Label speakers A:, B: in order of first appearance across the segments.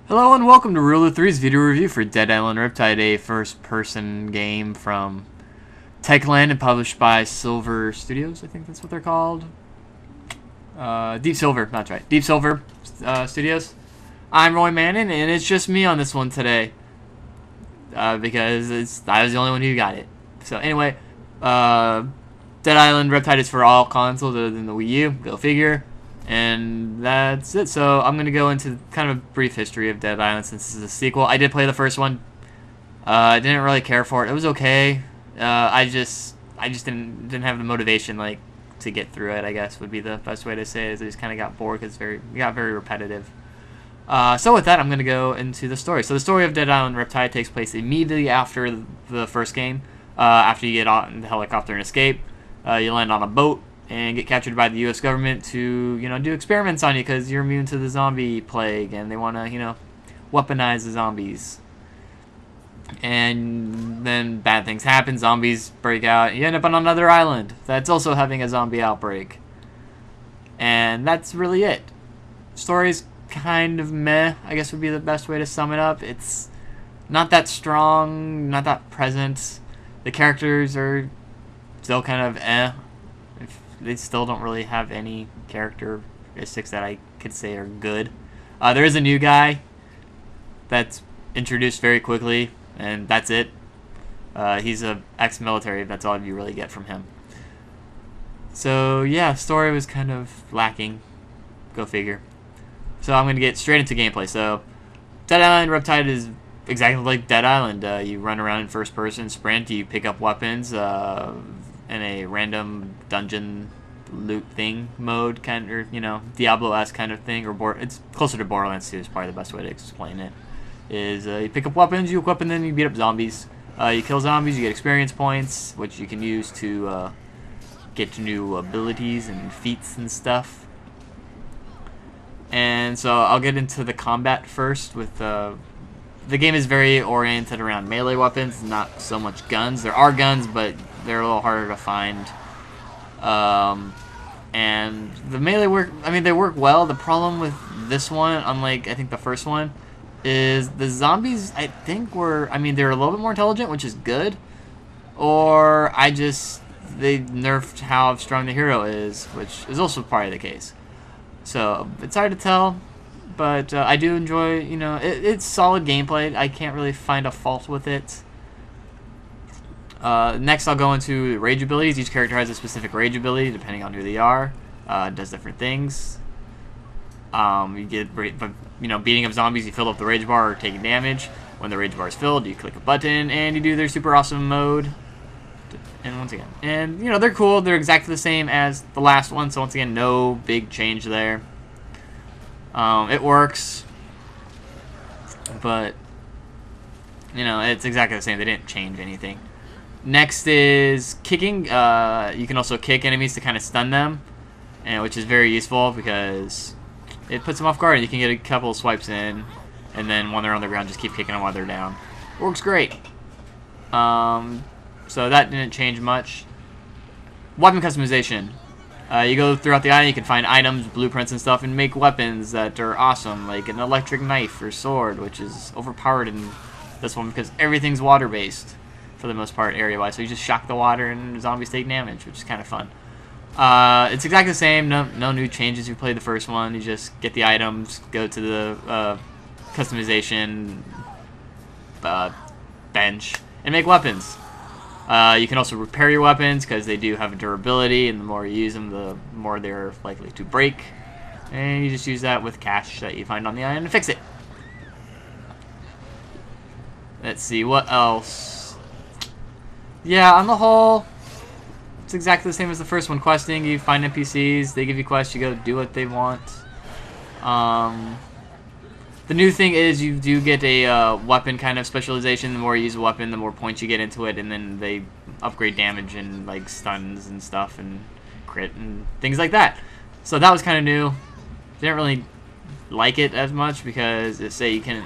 A: Hello and welcome to Ruler Three's video review for Dead Island Riptide, a first-person game from Techland and published by Silver Studios. I think that's what they're called. Deep Silver, that's right. Deep Silver Studios. I'm Roy Manan, and it's just me on this one today because I was the only one who got it. So anyway, Dead Island Riptide is for all consoles other than the Wii U. Go figure. And that's it. So I'm going to go into kind of a brief history of Dead Island since this is a sequel. I did play the first one. I didn't really care for it. It was okay. I just didn't have the motivation to get through it, I guess would be the best way to say it. Is I just kind of got bored because it got very repetitive. So with that, I'm going to go into the story. So the story of Dead Island Riptide takes place immediately after the first game. After you get on the helicopter and escape, you land on a boat and get captured by the U.S. government to, do experiments on you because you're immune to the zombie plague, and they want to, weaponize the zombies. And then bad things happen, zombies break out, and you end up on another island that's also having a zombie outbreak. And that's really it. Story's kind of meh, I guess would be the best way to sum it up. It's not that strong, not that present. The characters are still kind of eh. They still don't really have any characteristics that I could say are good. There is a new guy that's introduced very quickly, and that's it. He's a ex-military. That's all you really get from him. So yeah, story was kind of lacking. Go figure. So I'm going to get straight into gameplay. So Dead Island Riptide is exactly like Dead Island. You run around in first person, sprint, you pick up weapons, in a random dungeon loot thing mode, kind of, Diablo-esque kind of thing, or it's closer to Borderlands 2 is probably the best way to explain it. Is you pick up weapons, you equip, and then you beat up zombies. You kill zombies, you get experience points, which you can use to get new abilities and feats and stuff. And so I'll get into the combat first with the game is very oriented around melee weapons, not so much guns. There are guns, but they're a little harder to find. And the melee work, they work well. The problem with this one, unlike I think the first one, is the zombies, I think they're a little bit more intelligent, which is good. Or they nerfed how strong the hero is, which is also probably the case. So it's hard to tell. But I do enjoy, it's solid gameplay. I can't really find a fault with it. Next, I'll go into rage abilities. Each character has a specific rage ability, depending on who they are. Does different things. You get, beating up zombies, you fill up the rage bar or taking damage. When the rage bar is filled, you click a button, and you do their super awesome mode. And once again, they're cool. They're exactly the same as the last one, so once again, no big change there. It works, but, it's exactly the same. They didn't change anything. Next is kicking. You can also kick enemies to kind of stun them, which is very useful because it puts them off guard. You can get a couple of swipes in, and then when they're on the ground, just keep kicking them while they're down. Works great. So that didn't change much. Weapon customization. You go throughout the island, you can find items, blueprints, and stuff, and make weapons that are awesome, like an electric knife or sword, which is overpowered in this one because everything's water-based for the most part, area-wise. So you just shock the water and zombies take damage, which is kind of fun. It's exactly the same. No new changes. You played the first one. You just get the items, go to the customization bench, and make weapons. You can also repair your weapons because they do have a durability, and the more you use them, the more they're likely to break. And you just use that with cash that you find on the island to fix it. Let's see, what else? Yeah, on the whole, it's exactly the same as the first one. Questing, you find NPCs, they give you quests, you go do what they want. The new thing is you do get a weapon kind of specialization. The more you use a weapon, the more points you get into it, and then they upgrade damage and like stuns and stuff and crit and things like that. So that was kind of new. Didn't really like it as much because you can,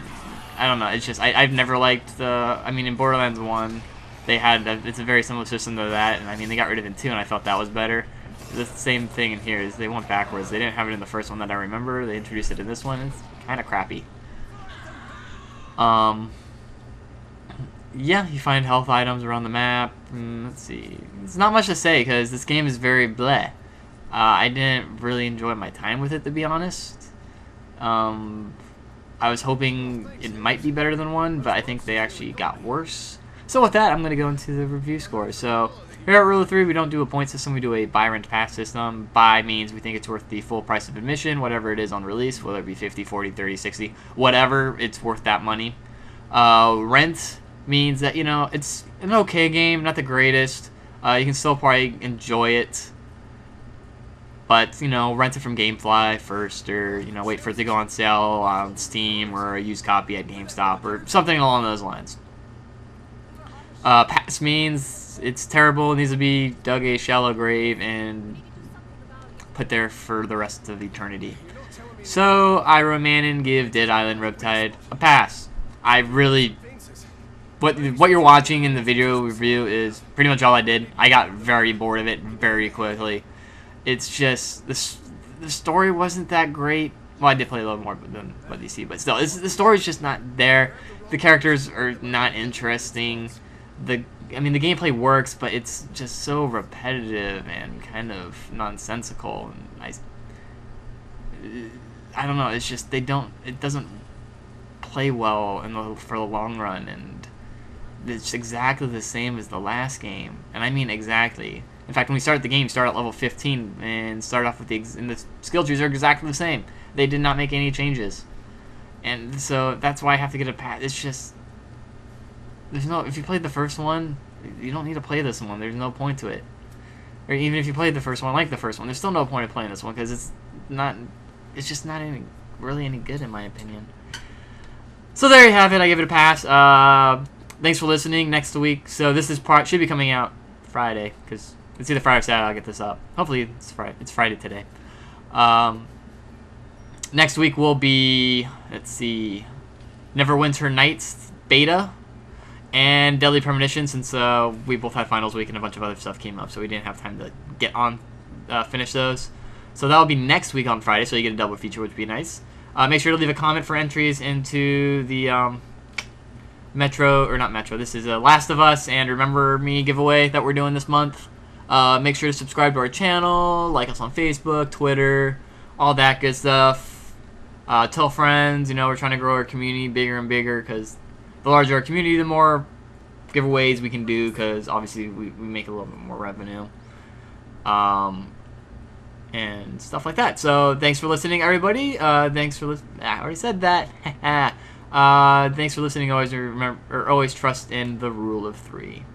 A: I don't know. It's just I've never liked the. In Borderlands 1, they had it's a very similar system to that, and they got rid of it in 2, and I felt that was better. The same thing in here is they went backwards. They didn't have it in the first one that I remember. They introduced it in this one. It's kind of crappy. Um, yeah, you find health items around the map. Let's see. It's not much to say because this game is very bleh. I didn't really enjoy my time with it, to be honest. I was hoping it might be better than 1, but I think they actually got worse. So with that, I'm going to go into the review score. So here at Rule of 3, we don't do a point system, we do a buy, rent, pass system. Buy means we think it's worth the full price of admission, whatever it is on release, whether it be 50, 40, 30, 60, whatever, it's worth that money. Rent means that, you know, it's an okay game, not the greatest. You can still probably enjoy it. But, you know, rent it from GameFly first, or, you know, wait for it to go on sale on Steam or a used copy at GameStop or something along those lines. Pass means it's terrible, it needs to be dug a shallow grave and put there for the rest of eternity. So, I, Manan, give Dead Island Riptide a pass. I really... What you're watching in the video review is pretty much all I did. I got very bored of it very quickly. It's just the story wasn't that great. Well, I did play a little more than what you see, but still, the story's just not there. The characters are not interesting. The gameplay works, but it's just so repetitive and kind of nonsensical. And I don't know. It's just it doesn't play well for the long run, and it's exactly the same as the last game, and I mean exactly. In fact, when we start the game, start at level 15 and start off with the skill trees are exactly the same. They did not make any changes, and so that's why I have to get a pass. It's just if you played the first one, you don't need to play this one. There's no point to it. Or even if you played the first one, like the first one, there's still no point in playing this one because it's just not really any good in my opinion. So there you have it. I give it a pass. Thanks for listening. Next week, so this should be coming out Friday because it's either Friday or Saturday. I'll get this up. Hopefully it's Friday. It's Friday today. Next week will be, let's see, Neverwinter Nights beta and Deadly Premonition, since we both had finals week and a bunch of other stuff came up, so we didn't have time to get on finish those. So that'll be next week on Friday, so you get a double feature, which would be nice. Make sure to leave a comment for entries into the this is Last of Us and Remember Me giveaway that we're doing this month. Make sure to subscribe to our channel, like us on Facebook, Twitter, all that good stuff. Tell friends, you know, we're trying to grow our community bigger and bigger, because the larger our community, the more giveaways we can do, because obviously we make a little bit more revenue. And stuff like that. So thanks for listening, everybody. Thanks for listening. I already said that. Thanks for listening. Always remember, or always trust in the rule of 3.